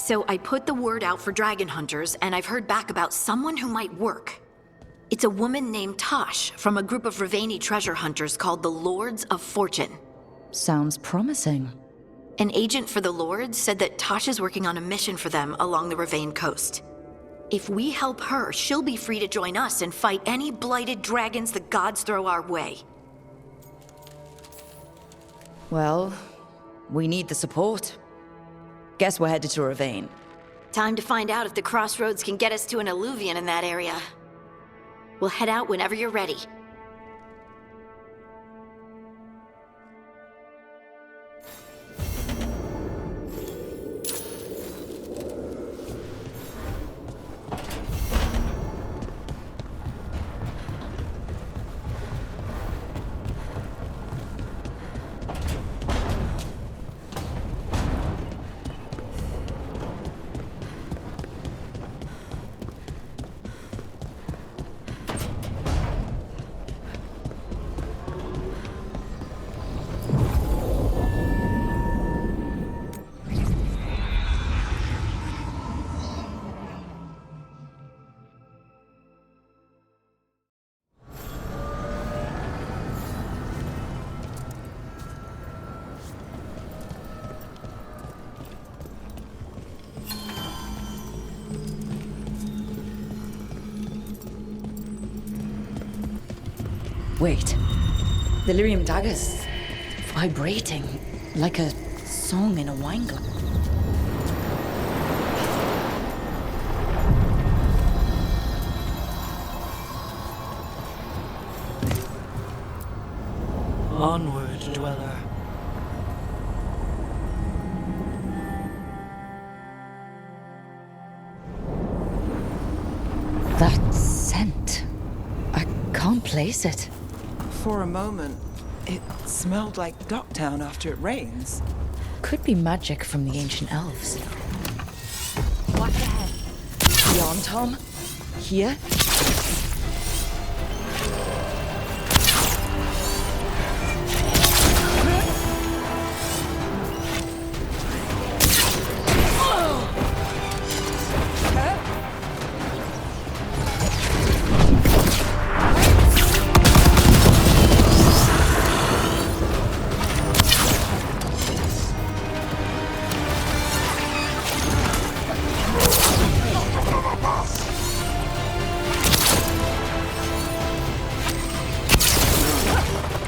So I put the word out for dragon hunters, and I've heard back about someone who might work. It's a woman named Tosh from a group of Ravani treasure hunters called the Lords of Fortune. Sounds promising. An agent for the Lords said that Tosh is working on a mission for them along the Ravane coast. If we help her, she'll be free to join us and fight any blighted dragons the gods throw our way. Well, we need the support. Guess we're headed to Ravane. Time to find out if the crossroads can get us to an alluvion in that area. We'll head out whenever you're ready. Wait. The lyrium dagger's vibrating like a song in a wine glass. Onward, dweller. That scent. I can't place it. For a moment, it smelled like Docktown after it rains. Could be magic from the ancient elves. Watch ahead. Beyond Tom? Here?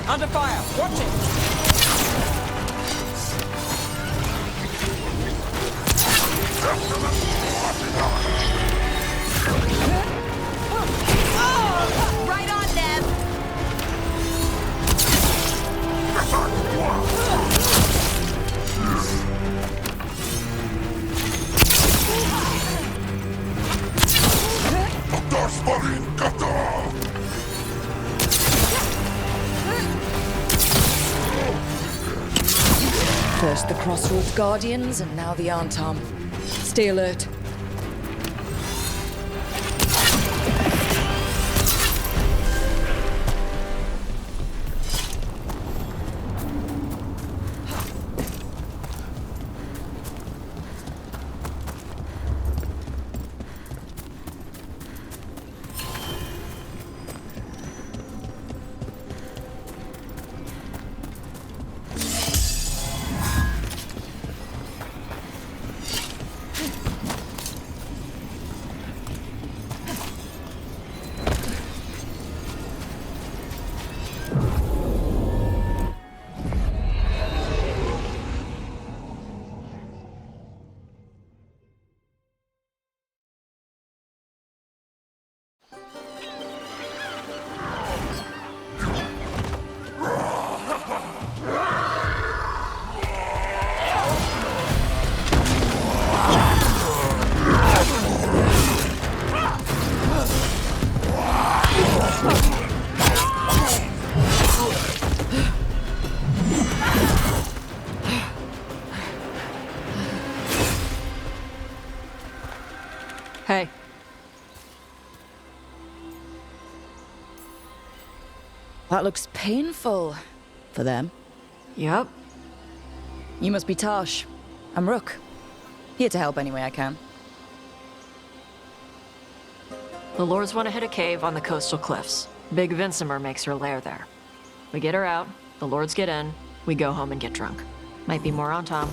Under fire! Watch it! Right on, Neb! First the Crossroads Guardians, and now the Arntom. Stay alert. Hey. That looks painful for them. Yep. You must be Tosh. I'm Rook. Here to help any way I can. The Lords want to hit a cave on the coastal cliffs. Big Vinsimer makes her lair there. We get her out, the Lords get in, we go home and get drunk. Might be more on Tom.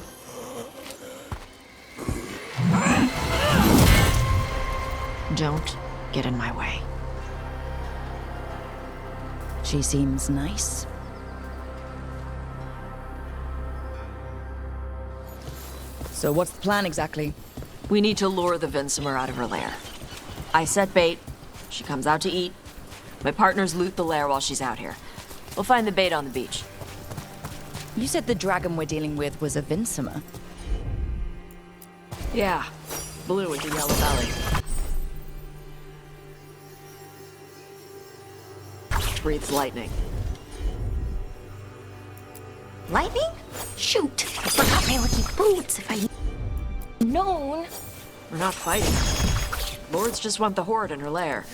Don't get in my way. She seems nice. So what's the plan exactly? We need to lure the Vinsimer out of her lair. I set bait, she comes out to eat. My partners loot the lair while she's out here. We'll find the bait on the beach. You said the dragon we're dealing with was a Vinsimer. Yeah, blue with the yellow belly. Breathes lightning. Lightning? Shoot! I forgot my lucky boots if I known. We're not fighting. Lords just want the horde in her lair.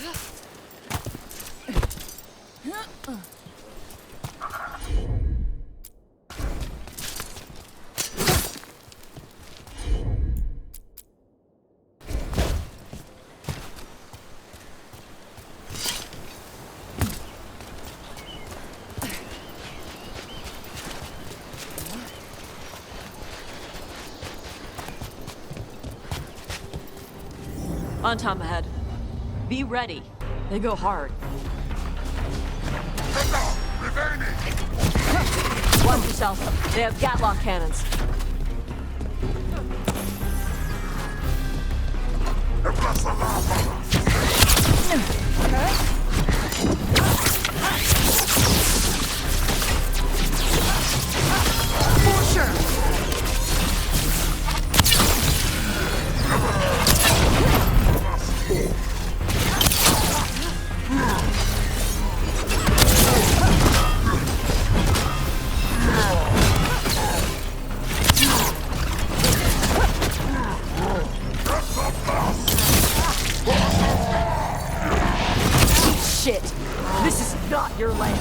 On Tom ahead. Be ready. They go hard. Watch yourself. They have Gatlock cannons. Shit! This is not your land!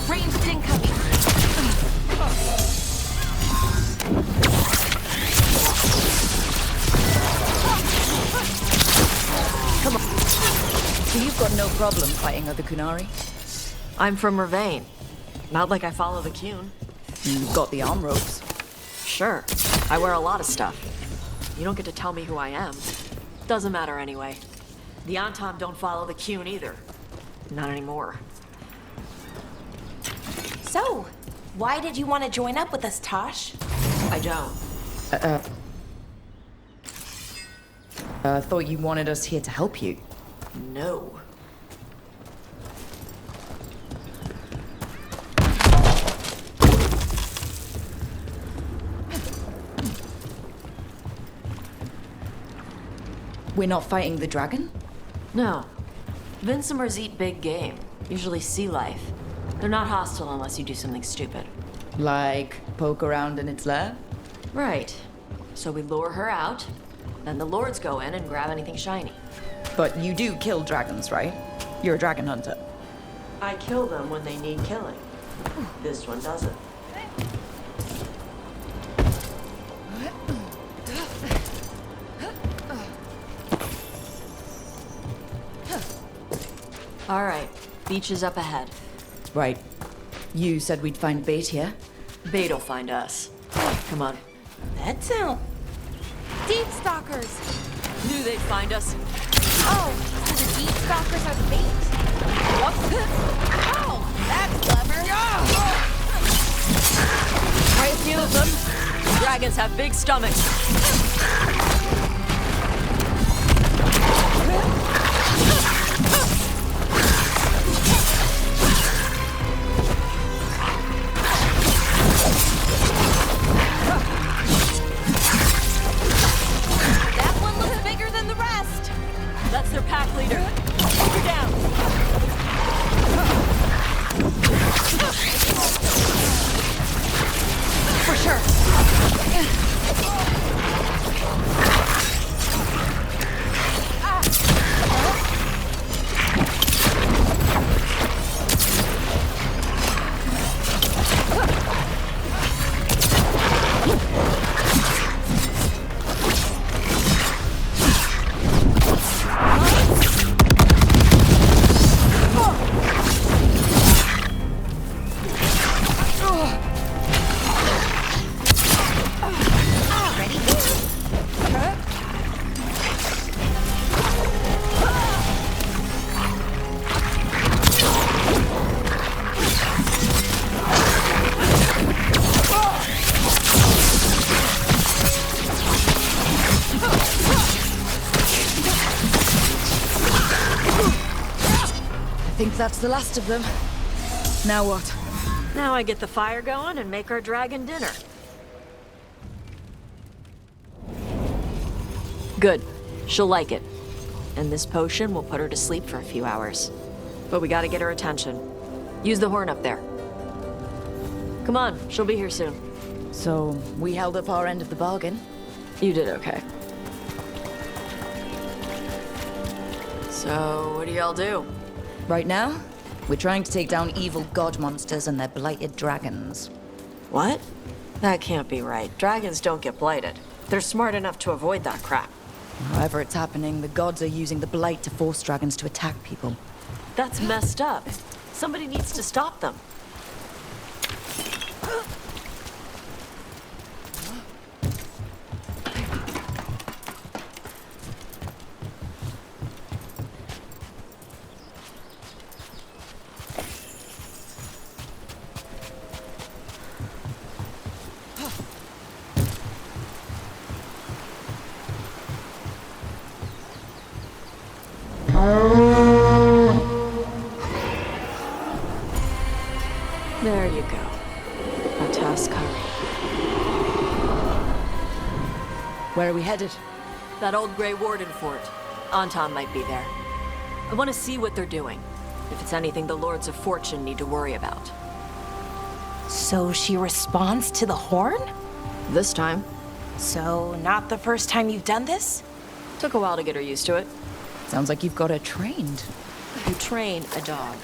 Ranged incoming! Come on. So you've got no problem fighting other Kunari? I'm from Ravane. Not like I follow the Qun. You've got the arm ropes. Sure, I wear a lot of stuff. You don't get to tell me who I am. Doesn't matter anyway. The Anton don't follow the Qun either. Not anymore. So, why did you want to join up with us, Tosh? I don't. I thought you wanted us here to help you. No. We're not fighting the dragon? No. Vinsimers eat big game, usually sea life. They're not hostile unless you do something stupid. Like poke around in its lair? Right. So we lure her out, then the Lords go in and grab anything shiny. But you do kill dragons, right? You're a dragon hunter. I kill them when they need killing. This one doesn't. All right, beach is up ahead. Right. You said we'd find bait here? Bait'll find us. Come on. That sound. Deep stalkers! Knew they'd find us. Oh, so the deep stalkers are the bait? Whoops. Oh, that's clever. Try a few of them. Dragons have big stomachs. That one looks bigger than the rest. That's their pack leader. Take her down. For sure. I think that's the last of them. Now what? Now I get the fire going and make our dragon dinner. Good. She'll like it. And this potion will put her to sleep for a few hours. But we gotta get her attention. Use the horn up there. Come on, she'll be here soon. So, we held up our end of the bargain. You did okay. So, what do y'all do? Right now, we're trying to take down evil god monsters and their blighted dragons. What? That can't be right. Dragons don't get blighted. They're smart enough to avoid that crap. However it's happening, the gods are using the blight to force dragons to attack people. That's messed up. Somebody needs to stop them. There you go. A task curry. Where are we headed? That old Grey Warden fort. Anton might be there. I want to see what they're doing. If it's anything the Lords of Fortune need to worry about. So she responds to the horn? This time. So, not the first time you've done this? Took a while to get her used to it. Sounds like you've got her trained. You train a dog.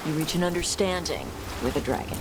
You reach an understanding with a dragon.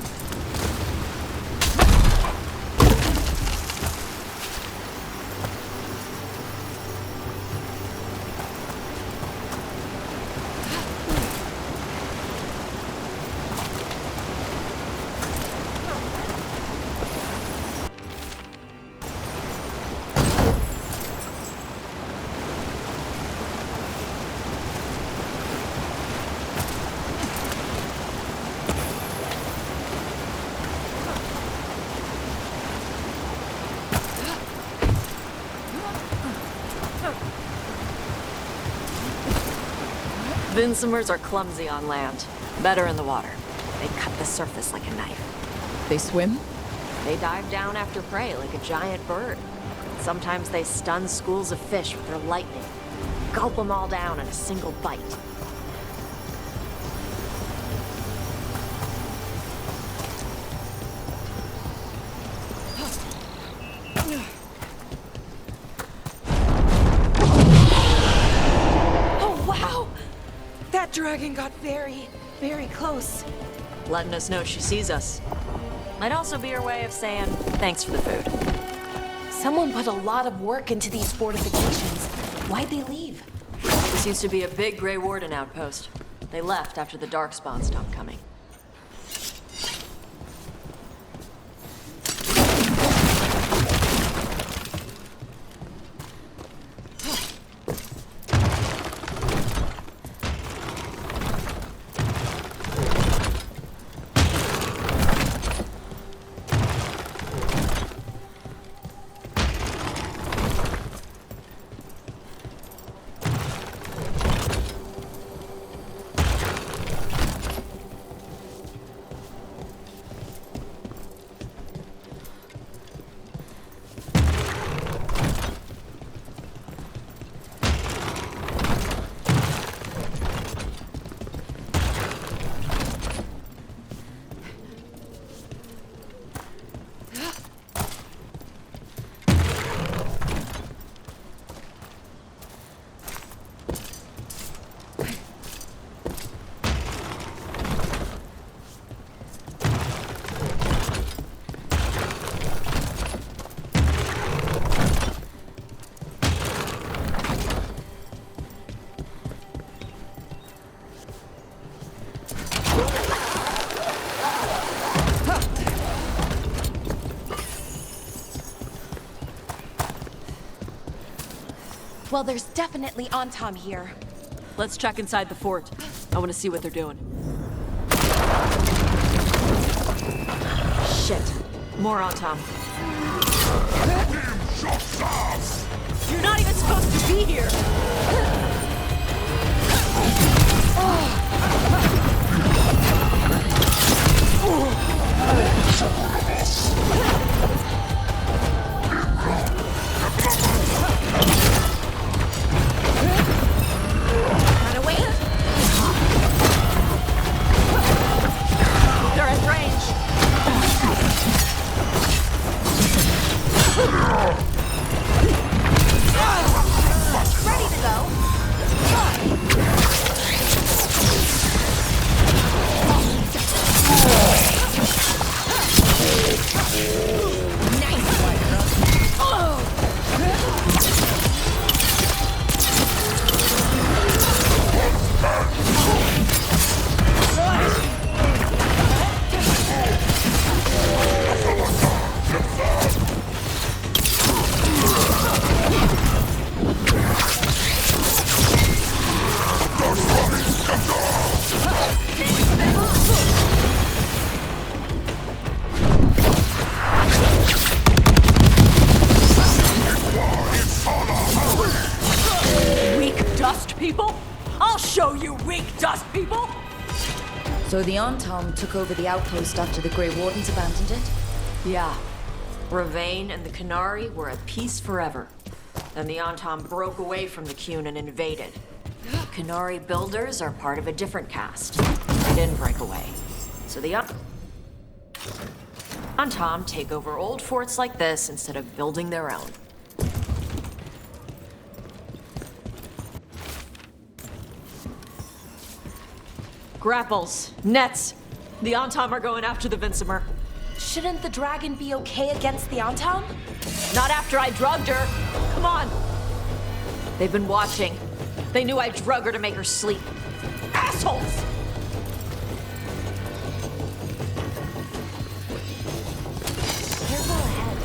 Vinsomers are clumsy on land, better in the water. They cut the surface like a knife. They swim? They dive down after prey like a giant bird. Sometimes they stun schools of fish with their lightning, gulp them all down in a single bite. Oh, wow! That dragon got very, very close. Letting us know she sees us. Might also be her way of saying thanks for the food. Someone put a lot of work into these fortifications. Why'd they leave? This used to be a big Grey Warden outpost. They left after the darkspawn stopped coming. Well, there's definitely Antom here. Let's check inside the fort. I want to see what they're doing. Shit. More on Tom. You're not even supposed to be here! Gotta wait. They're at range. Ready to go. Nice one, girl. Weak dust people? I'll show you weak dust people! So the Antom took over the outpost after the Grey Wardens abandoned it? Yeah. Ravane and the Canary were at peace forever. Then the Antom broke away from the Qun and invaded. Canary builders are part of a different caste. They didn't break away. So the Antom take over old forts like this instead of building their own. Grapples, nets. The Antom are going after the Vincimer. Shouldn't the dragon be okay against the Antom? Not after I drugged her. Come on. They've been watching. They knew I drug her to make her sleep. Assholes! Careful ahead.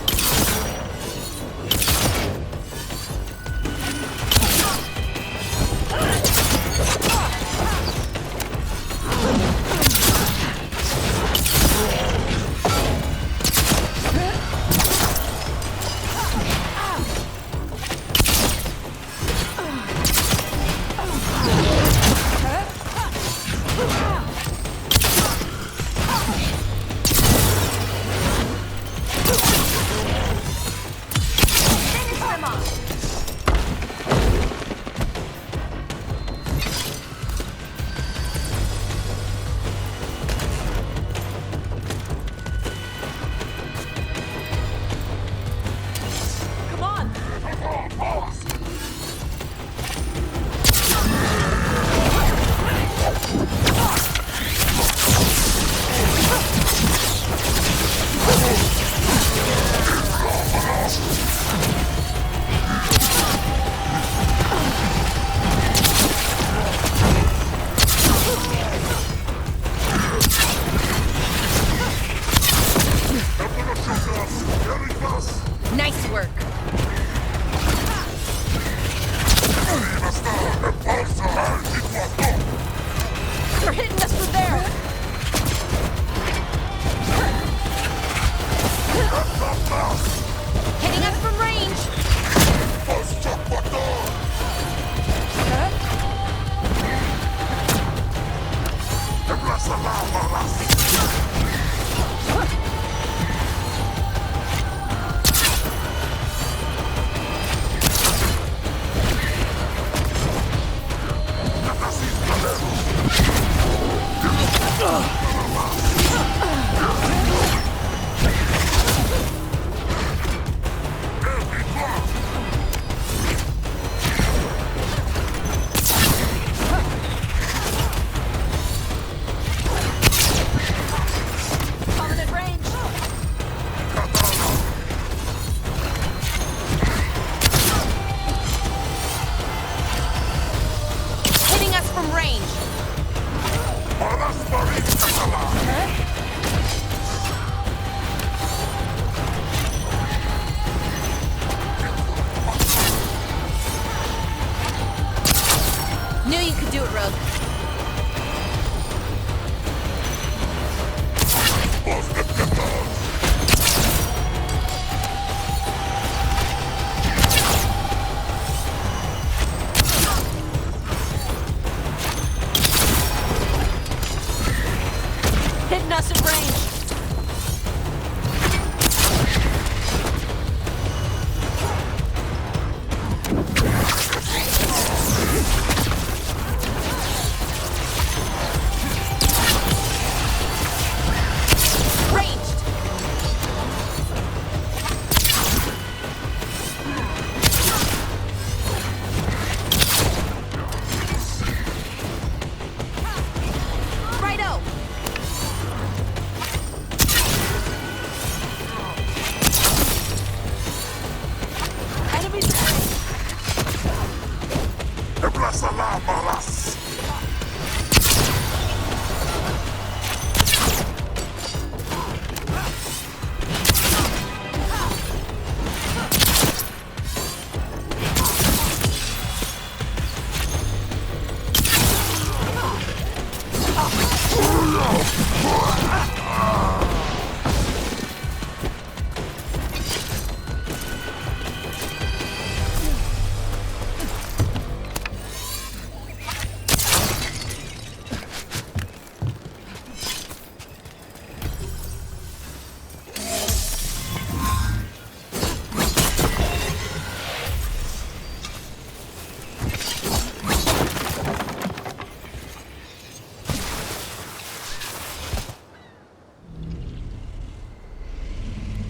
Hitting us at range.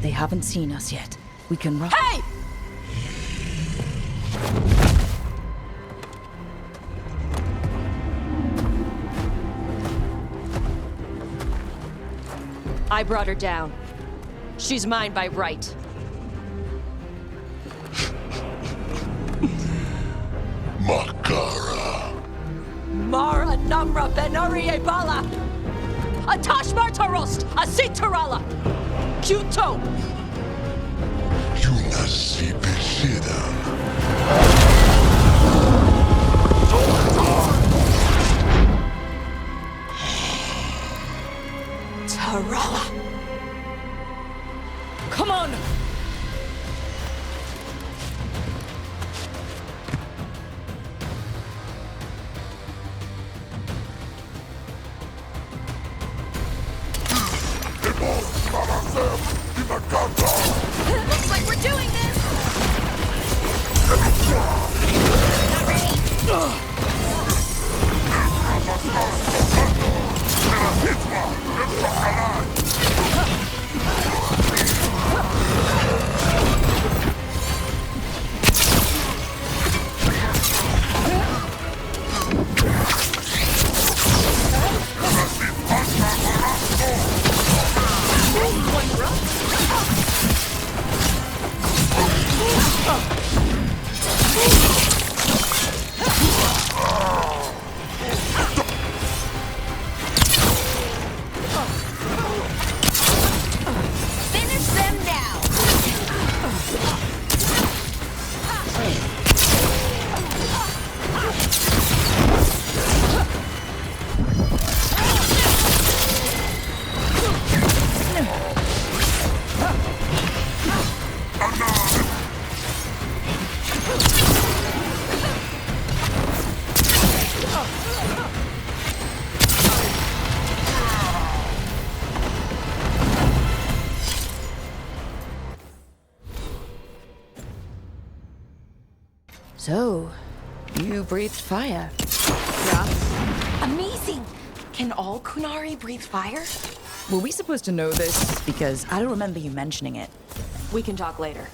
They haven't seen us yet. We can run. Hey! I brought her down. She's mine by right. Makara. Mara Namra Benari Bala! Atash Martarost! Asitarala! Kyuto! Yunasi Beshida. Tarala! Come on! Looks like we're doing this! Finish them now! So, you breathed fire. Amazing! Can all Kunari breathe fire? Were we supposed to know this? Because I don't remember you mentioning it. We can talk later.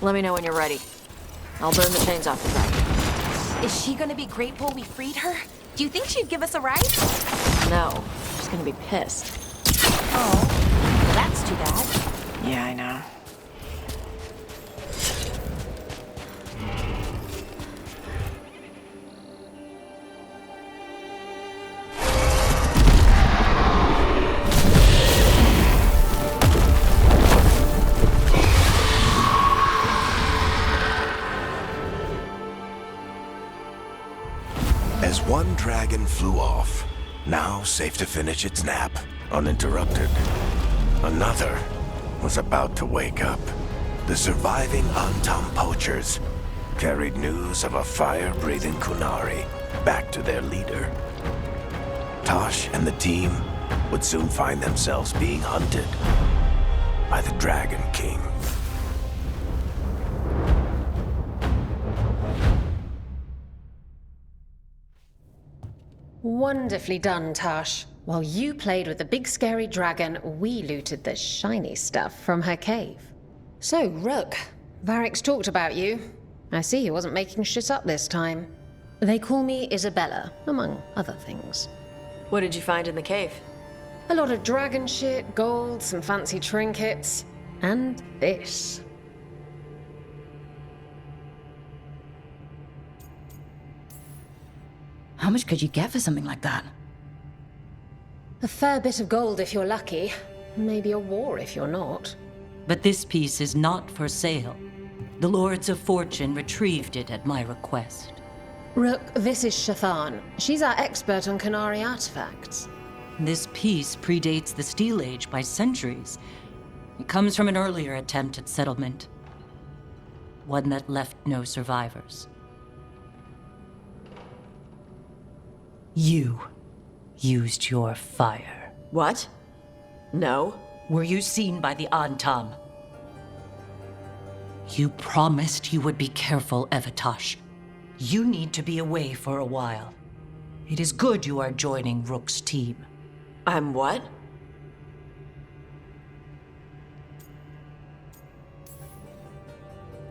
Let me know when you're ready. I'll burn the chains off the dragon. Is she gonna be grateful we freed her? Do you think she'd give us a ride? No, she's gonna be pissed. Oh, well, that's too bad. Yeah, I know. As one dragon flew off, now safe to finish its nap, uninterrupted, another was about to wake up. The surviving Antam poachers carried news of a fire-breathing Kunari back to their leader. Tosh and the team would soon find themselves being hunted by the Dragon King. Wonderfully done, Tash. While you played with the big scary dragon, we looted the shiny stuff from her cave. So, Rook, Varric's talked about you. I see he wasn't making shit up this time. They call me Isabella, among other things. What did you find in the cave? A lot of dragon shit, gold, some fancy trinkets, and this. How much could you get for something like that? A fair bit of gold if you're lucky. Maybe a war if you're not. But this piece is not for sale. The Lords of Fortune retrieved it at my request. Rook, this is Shathan. She's our expert on Qunari artifacts. This piece predates the Steel Age by centuries. It comes from an earlier attempt at settlement. One that left no survivors. You used your fire. What? No. Were you seen by the Antam? You promised you would be careful, Evatash. You need to be away for a while. It is good you are joining Rook's team. I'm what?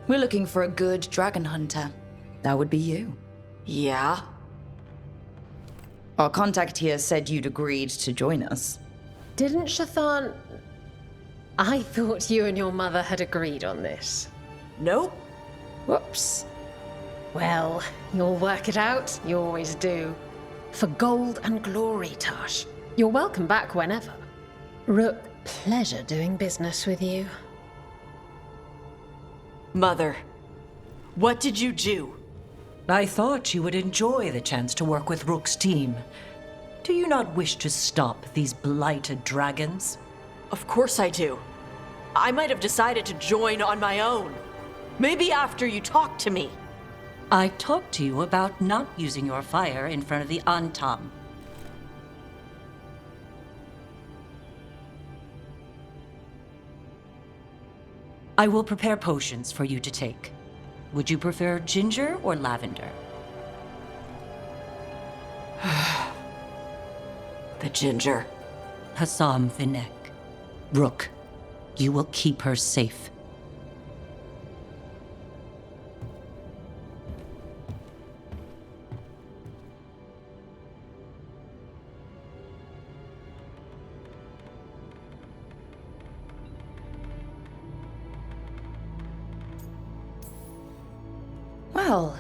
We're looking for a good dragon hunter. That would be you. Yeah? Our contact here said you'd agreed to join us. Didn't Shathan... I thought you and your mother had agreed on this. Nope. Whoops. Well, you'll work it out. You always do. For gold and glory, Tash. You're welcome back whenever. Rook, pleasure doing business with you. Mother, what did you do? I thought you would enjoy the chance to work with Rook's team. Do you not wish to stop these blighted dragons? Of course I do. I might have decided to join on my own. Maybe after you talked to me. I talked to you about not using your fire in front of the Antam. I will prepare potions for you to take. Would you prefer ginger or lavender? The ginger. Hassam Vinek. Rook, you will keep her safe. Well,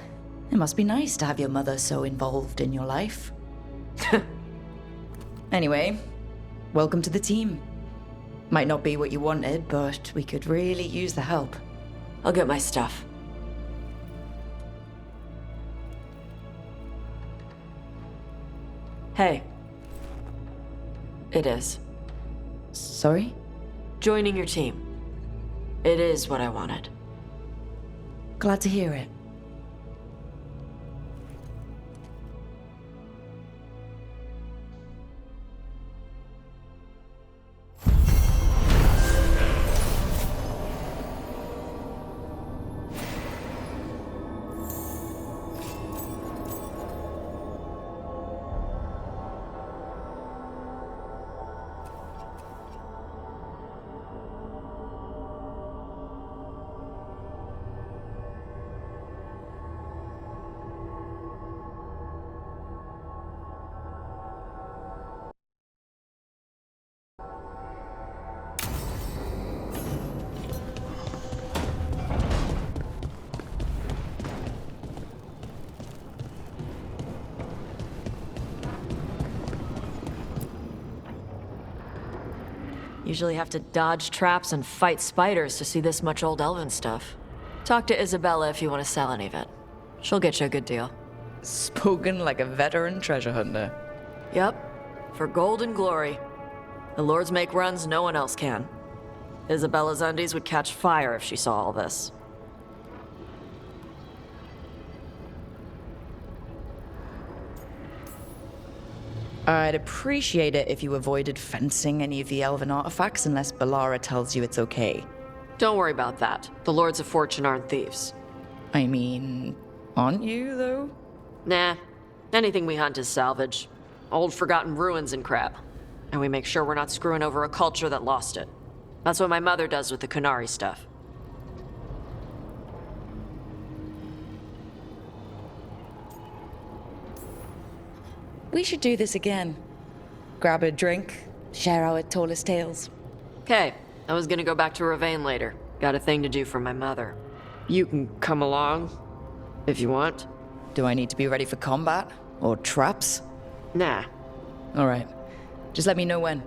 it must be nice to have your mother so involved in your life. Anyway, welcome to the team. Might not be what you wanted, but we could really use the help. I'll get my stuff. Hey. It is. Sorry? Joining your team. It is what I wanted. Glad to hear it. Usually have to dodge traps and fight spiders to see this much old elven stuff. Talk to Isabella if you want to sell any of it. She'll get you a good deal. Spoken like a veteran treasure hunter. Yep, for gold and glory. The lords make runs no one else can. Isabella's undies would catch fire if she saw all this. I'd appreciate it if you avoided fencing any of the elven artifacts unless Balara tells you it's okay. Don't worry about that. The Lords of Fortune aren't thieves. I mean, aren't you, though? Nah. Anything we hunt is salvage. Old forgotten ruins and crap. And we make sure we're not screwing over a culture that lost it. That's what my mother does with the Kunari stuff. We should do this again. Grab a drink, share our tallest tales. Okay, I was gonna go back to Ravane later. Got a thing to do for my mother. You can come along, if you want. Do I need to be ready for combat? Or traps? Nah. Alright. Just let me know when.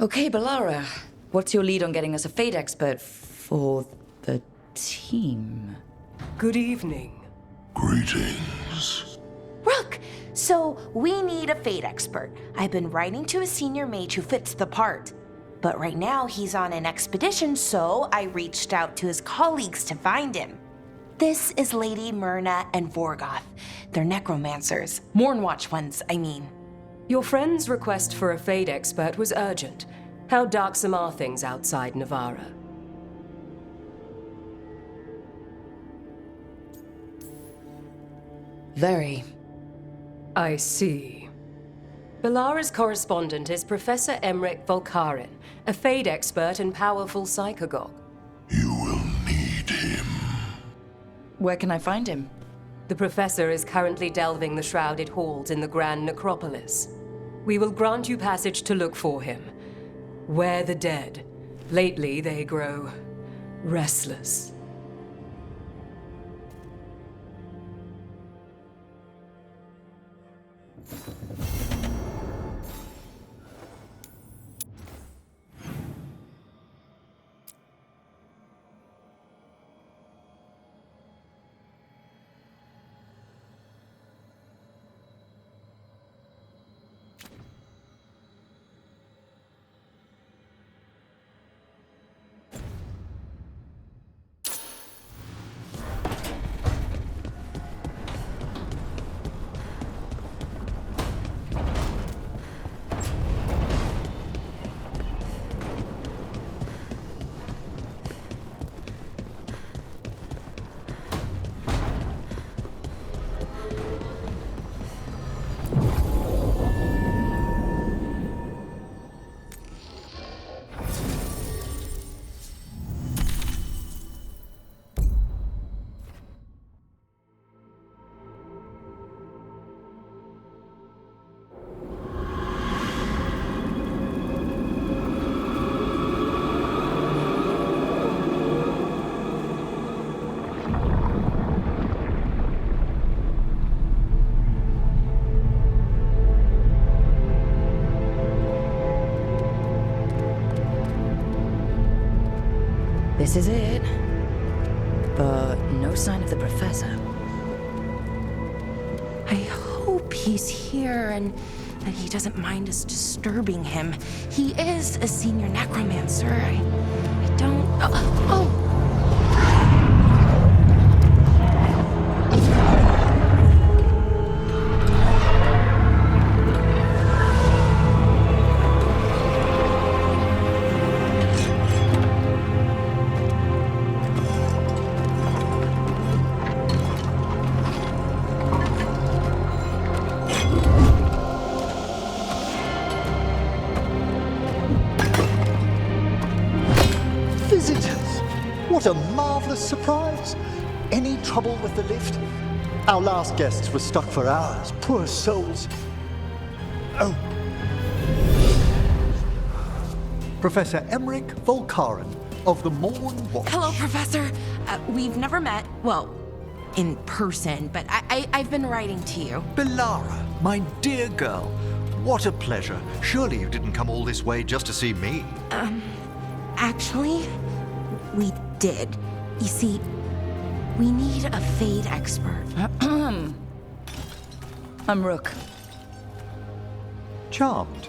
Okay, Balara. What's your lead on getting us a fate expert for the team? Good evening. Greetings. Rook, so we need a fate expert. I've been writing to a senior mage who fits the part. But right now he's on an expedition, so I reached out to his colleagues to find him. This is Lady Myrna and Vorgoth. They're necromancers. Mournwatch ones, I mean. Your friend's request for a fate expert was urgent. How darksome are things outside Navarra? Very. I see. Balara's correspondent is Professor Emmerich Volkaren, a fate expert and powerful psychagogue. You will need him. Where can I find him? The professor is currently delving the shrouded halls in the Grand Necropolis. We will grant you passage to look for him. Where the dead. Lately they grow restless. This is it. But no sign of the professor. I hope he's here and that he doesn't mind us disturbing him. He is a senior necromancer. I don't... Oh! What a marvelous surprise! Any trouble with the lift? Our last guests were stuck for hours. Poor souls. Oh. Professor Emmerich Volkaren of the Mournwatch. Hello, Professor. We've never met. Well, in person, but I've been writing to you. Balara, my dear girl, What a pleasure. Surely you didn't come all this way just to see me. Actually, we did. You see, we need a fate expert. I'm Rook. Charmed.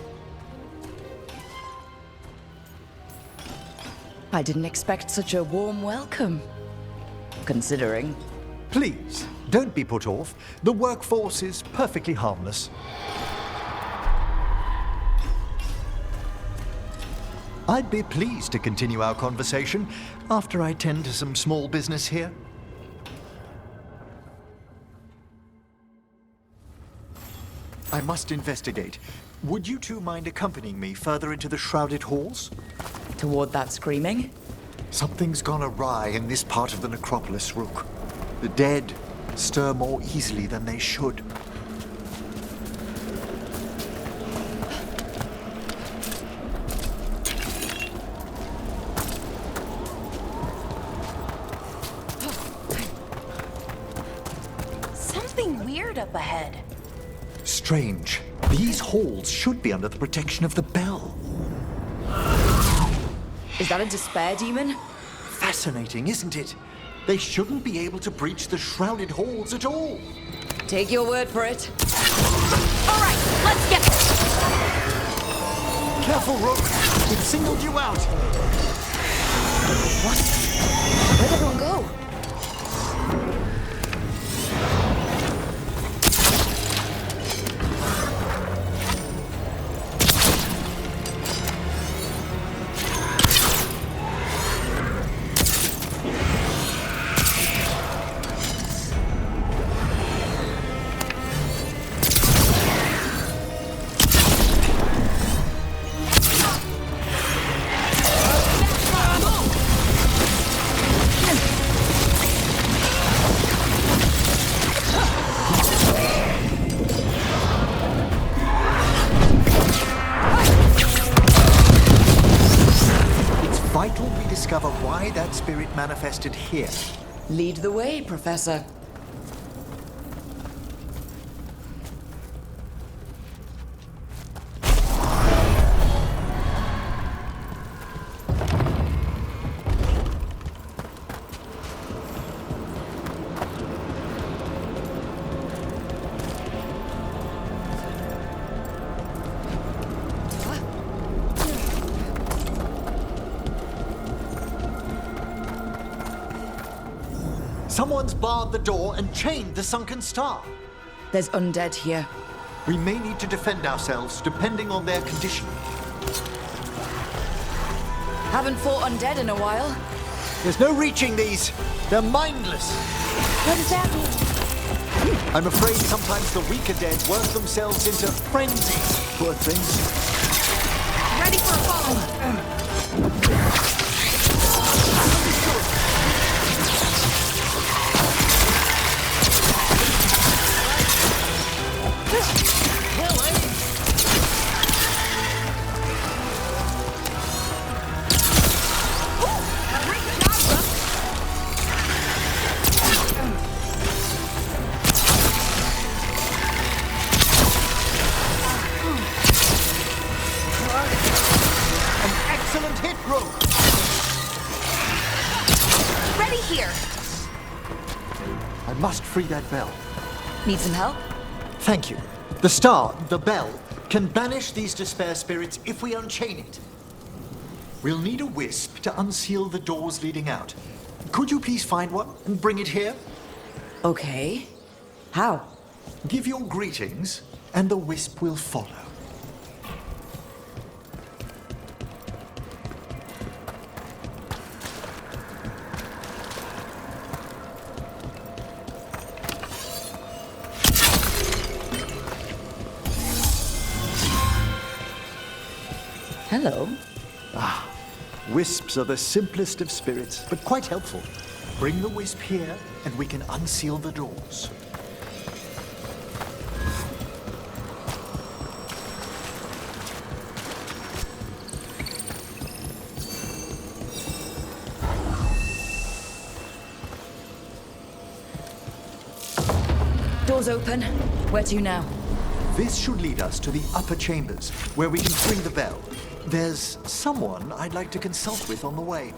I didn't expect such a warm welcome. Considering. Please, don't be put off. The workforce is perfectly harmless. I'd be pleased to continue our conversation after I tend to some small business here. I must investigate. Would you two mind accompanying me further into the shrouded halls? Toward that screaming? Something's gone awry in this part of the necropolis, Rook. The dead stir more easily than they should. Something weird up ahead. Strange. These halls should be under the protection of the bell. Is that a despair demon? Fascinating, isn't it? They shouldn't be able to breach the shrouded halls at all. Take your word for it. All right, let's get... Careful, Rook. It singled you out. What? Where'd everyone go? Discover why that spirit manifested here. Lead the way, Professor. Someone's barred the door and chained the sunken star. There's undead here. We may need to defend ourselves, depending on their condition. Haven't fought undead in a while. There's no reaching these. They're mindless. What does that mean? I'm afraid sometimes the weaker dead work themselves into frenzies. Poor things. Ready for a fall! Must free that bell. Need some help? Thank you. The star, the bell, can banish these despair spirits if we unchain it. We'll need a wisp to unseal the doors leading out. Could you please find one and bring it here? Okay. How? Give your greetings, and the wisp will follow. Hello. Wisps are the simplest of spirits, but quite helpful. Bring the wisp here, and we can unseal the doors. Doors open. Where to now? This should lead us to the upper chambers, where we can ring the bell. There's someone I'd like to consult with on the way.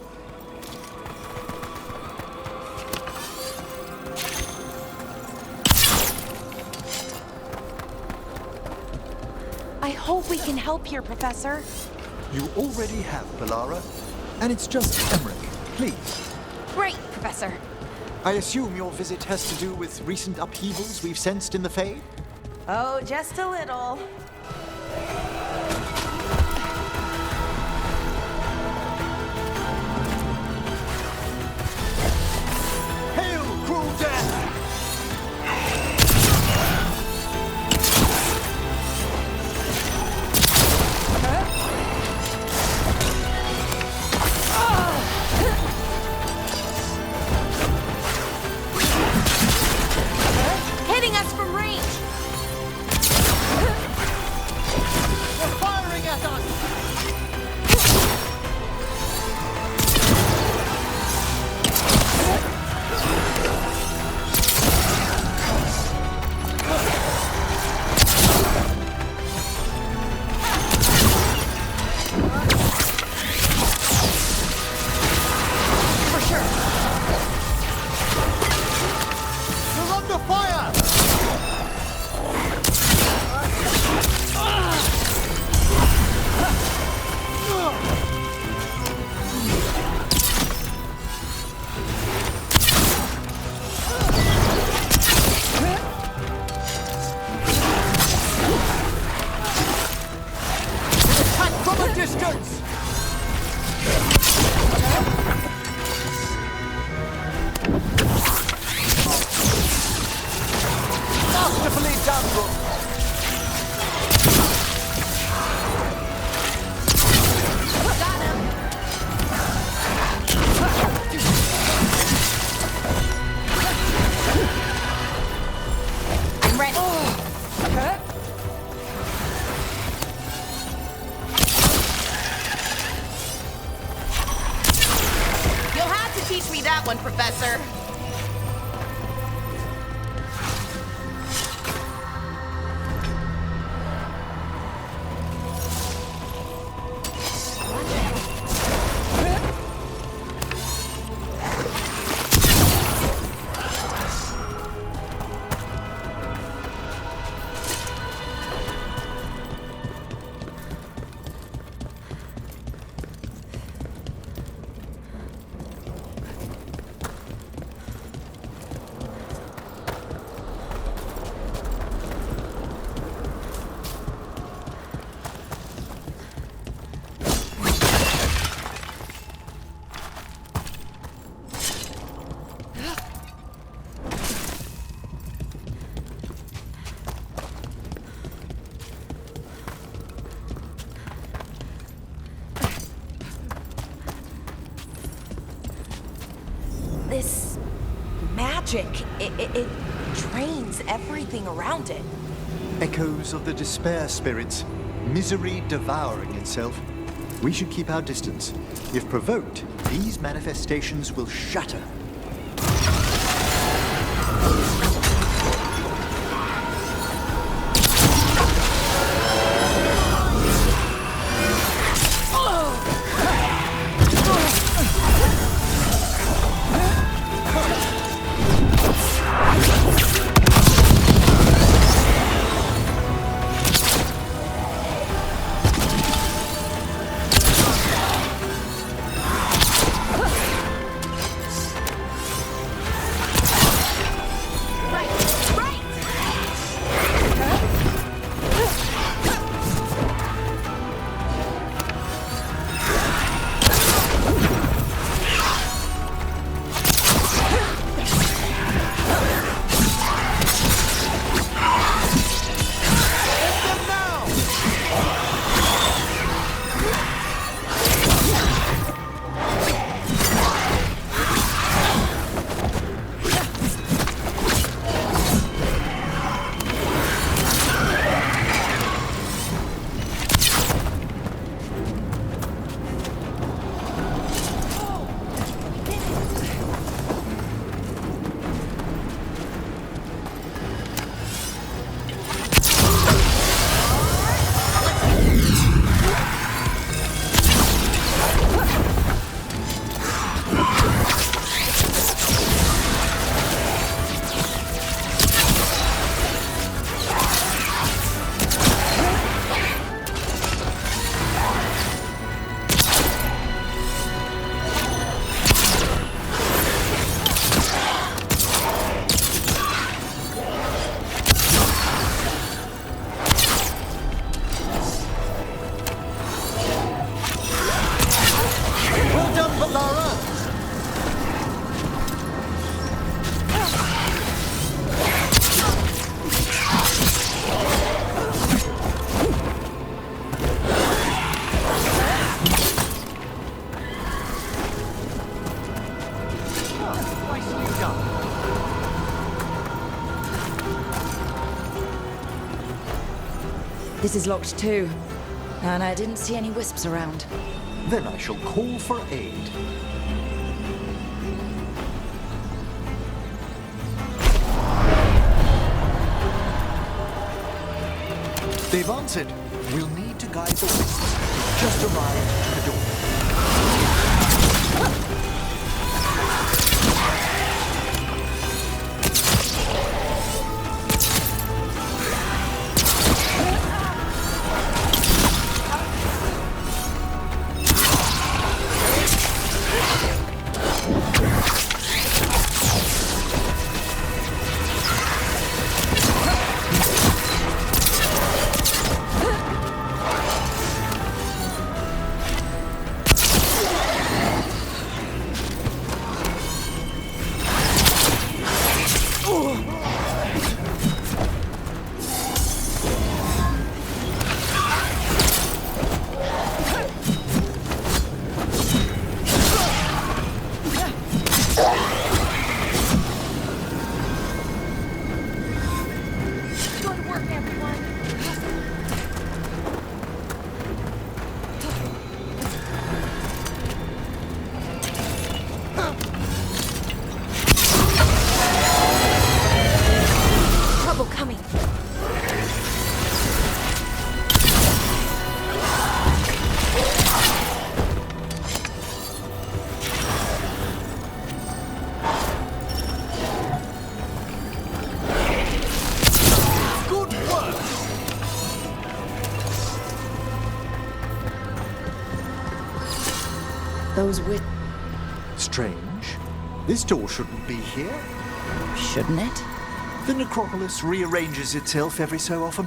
I hope we can help here, Professor. You already have, Balara. And it's just Emmerich. Please. Great, Professor. I assume your visit has to do with recent upheavals we've sensed in the Fade? Oh, just a little. Hail, cruel death! Hitting us from range. They're firing at us! For sure. They're under fire! Attack from a distance! Masterfully done, Rook. Got him. I'm ready. You'll have to teach me that one, Professor. This magic, it drains everything around it. Echoes of the despair spirits, misery devouring itself. We should keep our distance. If provoked, these manifestations will shatter. done. This is locked too. And I didn't see any wisps around. Then I shall call for aid. They've answered. We'll need to guide the wisps. Just arrived to the door. Those with... Strange. This door shouldn't be here. Shouldn't it? The necropolis rearranges itself every so often.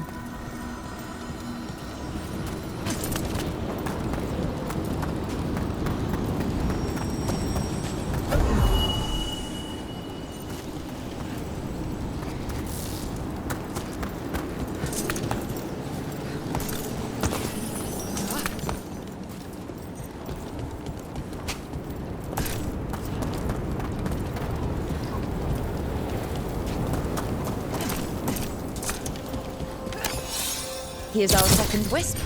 Here's our second wisp.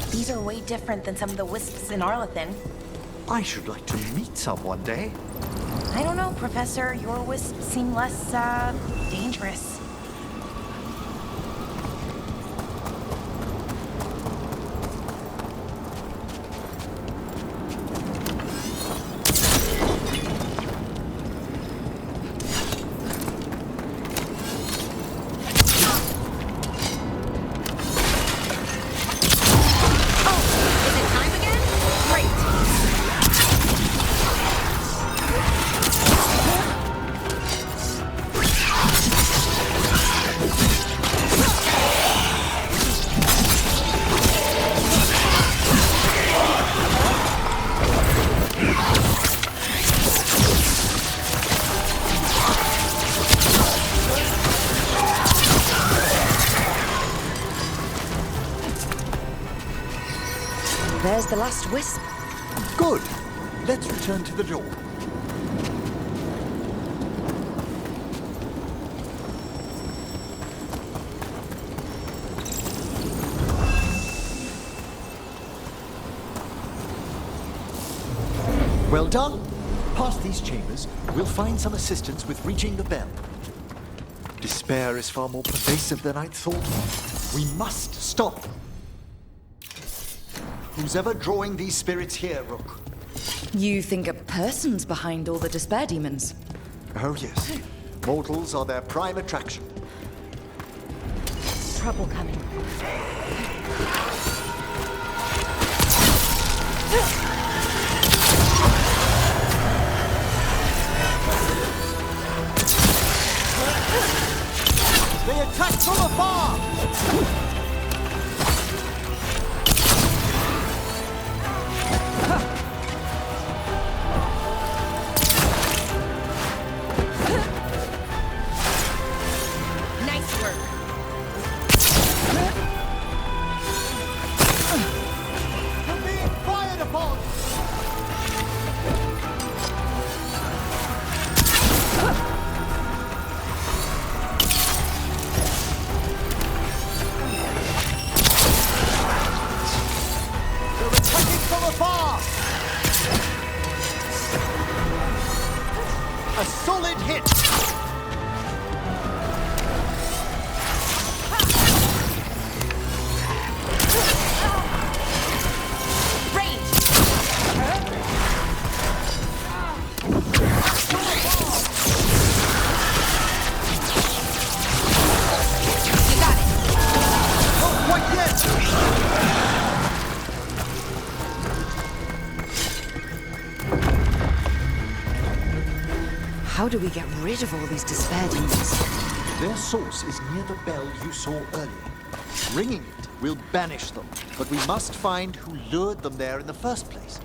These are way different than some of the wisps in Arlethan. I should like to meet some one day. I don't know, Professor. Your wisps seem less, dangerous. There's the last wisp. Good. Let's return to the door. Well done. Past these chambers, we'll find some assistance with reaching the bell. Despair is far more pervasive than I'd thought. We must stop them. Who's ever drawing these spirits here, Rook? You think a person's behind all the despair demons? Oh, yes. Mortals are their prime attraction. Trouble coming. They attack from afar! You're being fired upon! A solid hit! How do we get rid of all these despair demons? Their source is near the bell you saw earlier. Ringing it will banish them, but we must find who lured them there in the first place.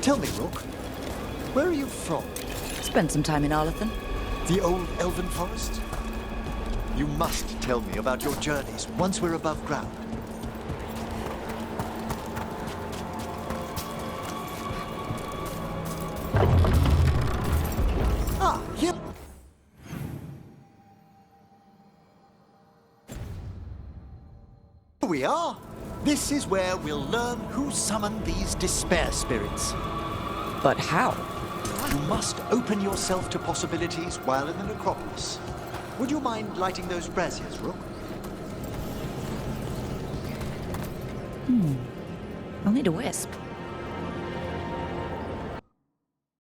Tell me, Rook, where are you from? Spent some time in Arlathan. The old elven forest? You must tell me about your journeys once we're above ground. Ah, here we are. This is where we'll learn who summoned these despair spirits. But how? You must open yourself to possibilities while in the necropolis. Would you mind lighting those braziers, Rook? I'll need a wisp.